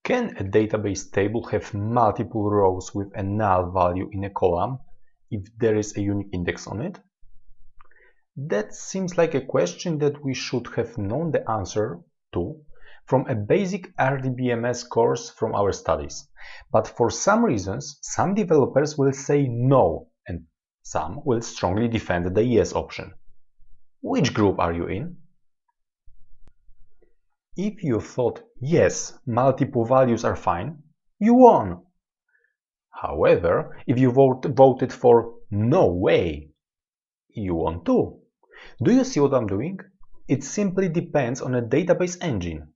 Can a database table have multiple rows with a null value in a column if there is a unique index on it? That seems like a question that we should have known the answer to from a basic RDBMS course from our studies. But for some reasons, some developers will say no and some will strongly defend the yes option. Which group are you in? If you thought yes, multiple values are fine, you won. However, if you voted for no way, you won too. Do you see what I'm doing? It simply depends on a database engine.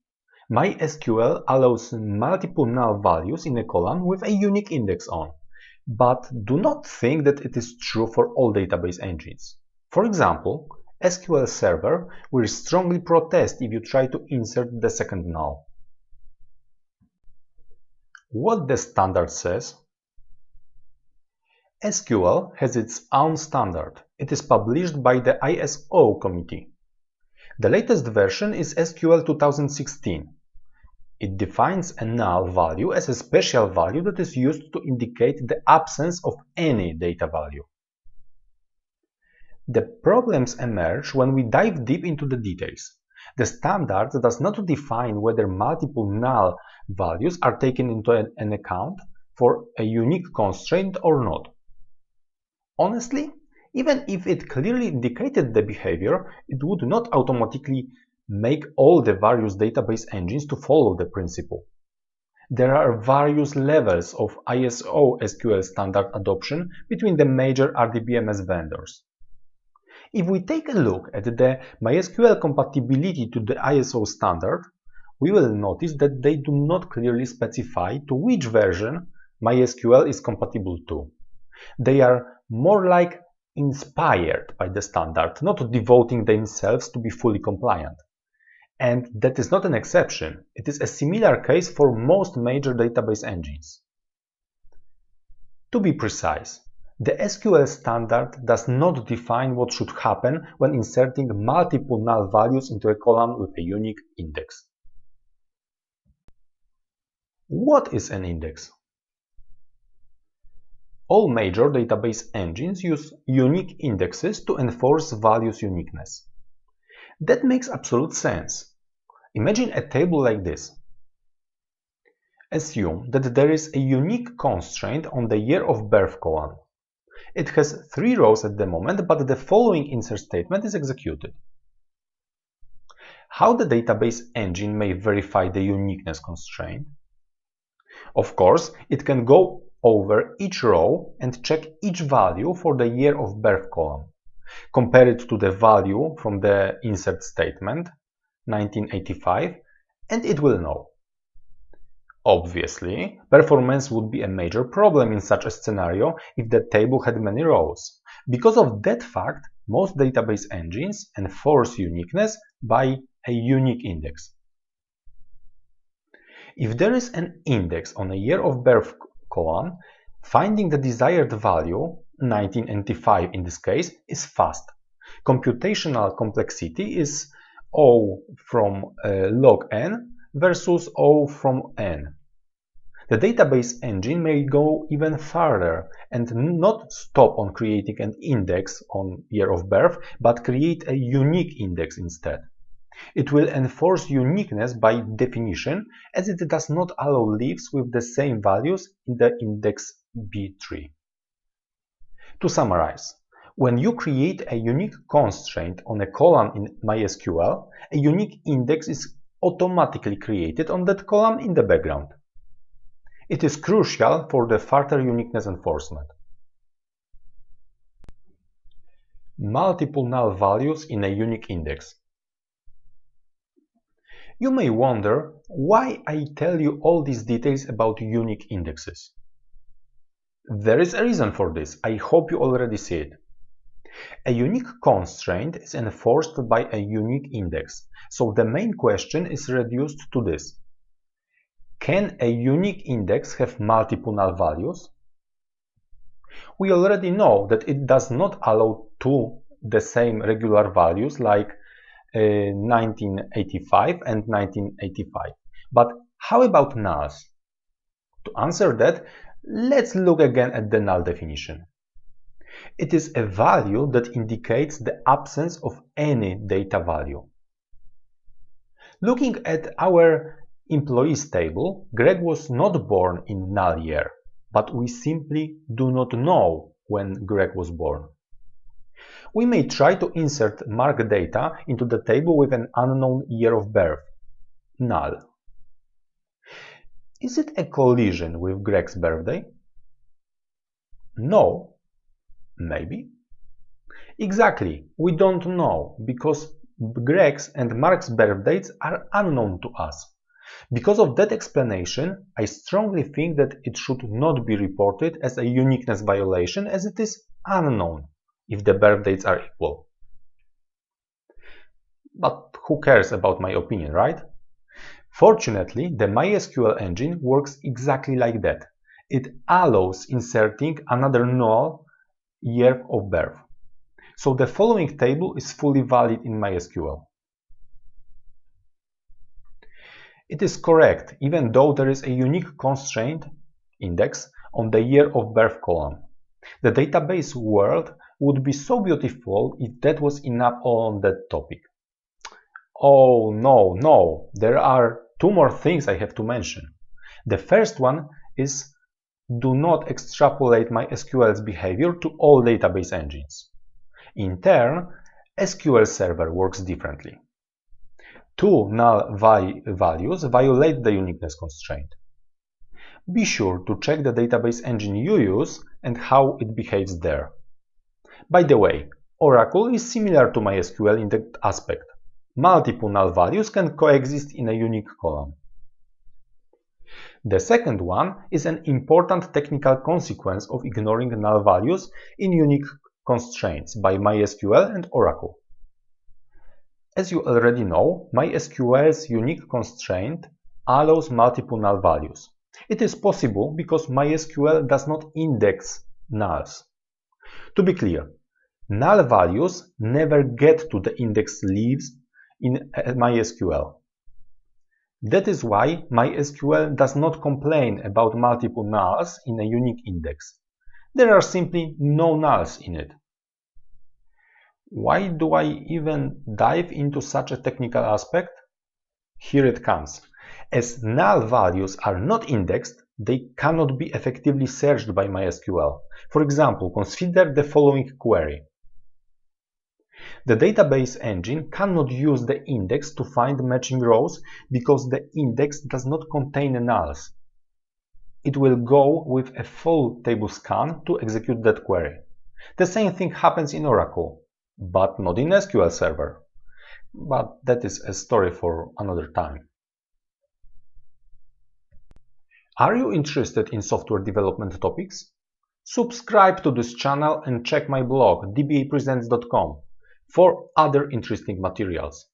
MySQL allows multiple null values in a column with a unique index on, but do not think that it is true for all database engines. For example, SQL Server will strongly protest if you try to insert the second null. What the standard says? SQL has its own standard. It is published by the ISO committee. The latest version is SQL 2016. It defines a null value as a special value that is used to indicate the absence of any data value. The problems emerge when we dive deep into the details. The standard does not define whether multiple null values are taken into an account for a unique constraint or not. Honestly, even if it clearly indicated the behavior, it would not automatically make all the various database engines to follow the principle. There are various levels of ISO SQL standard adoption between the major RDBMS vendors. If we take a look at the MySQL compatibility to the ISO standard, we will notice that they do not clearly specify to which version MySQL is compatible to. They are more like inspired by the standard, not devoting themselves to be fully compliant. And that is not an exception. It is a similar case for most major database engines. To be precise, the SQL standard does not define what should happen when inserting multiple null values into a column with a unique index. What is an index? All major database engines use unique indexes to enforce values uniqueness. That makes absolute sense. Imagine a table like this. Assume that there is a unique constraint on the year of birth column. It has 3 rows at the moment, but the following insert statement is executed. How the database engine may verify the uniqueness constraint? Of course, it can go over each row and check each value for the year of birth column. Compare it to the value from the insert statement, 1985, and it will know. Obviously, performance would be a major problem in such a scenario if the table had many rows. Because of that fact, most database engines enforce uniqueness by a unique index. If there is an index on a year of birth column, finding the desired value, 1985 in this case, is fast. Computational complexity is O from log n versus O from n. The database engine may go even further and not stop on creating an index on year of birth, but create a unique index instead. It will enforce uniqueness by definition, as it does not allow leaves with the same values in the index B3. To summarize, when you create a unique constraint on a column in MySQL, a unique index is automatically created on that column in the background. It is crucial for the further uniqueness enforcement. Multiple null values in a unique index. You may wonder why I tell you all these details about unique indexes. There is a reason for this. I hope you already see it. A unique constraint is enforced by a unique index, so the main question is reduced to this. Can a unique index have multiple null values? We already know that it does not allow two the same regular values like 1985 and 1985. But How about nulls? To answer that, let's look again at the null definition. It is a value that indicates the absence of any data value. Looking at our employees table, Greg was not born in null year, but we simply do not know when Greg was born. We may try to insert Mark data into the table with an unknown year of birth, null. Is it a collision with Greg's birthday? No. Maybe? Exactly, we don't know, because Greg's and Mark's birthdays are unknown to us. Because of that explanation, I strongly think that it should not be reported as a uniqueness violation, as it is unknown if the birthdates are equal. But who cares about my opinion, right? Fortunately, the MySQL engine works exactly like that. It allows inserting another null year of birth. So the following table is fully valid in MySQL. It is correct, even though there is a unique constraint index on the year of birth column. The database world would be so beautiful if that was enough on that topic. Oh no, there are two more things I have to mention. The first one is do not extrapolate MySQL's behavior to all database engines. In turn, SQL Server works differently. Two null values violate the uniqueness constraint. Be sure to check the database engine you use and how it behaves there. By the way, Oracle is similar to MySQL in that aspect. Multiple null values can coexist in a unique column. The second one is an important technical consequence of ignoring null values in unique constraints by MySQL and Oracle. As you already know, MySQL's unique constraint allows multiple null values. It is possible because MySQL does not index nulls. To be clear, null values never get to the index leaves in MySQL. That is why MySQL does not complain about multiple nulls in a unique index. There are simply no nulls in it. Why do I even dive into such a technical aspect? Here it comes. As null values are not indexed, they cannot be effectively searched by MySQL. For example, consider the following query. The database engine cannot use the index to find matching rows because the index does not contain nulls. It will go with a full table scan to execute that query. The same thing happens in Oracle, but not in SQL Server. But that is a story for another time. Are you interested in software development topics? Subscribe to this channel and check my blog dbapresents.com for other interesting materials.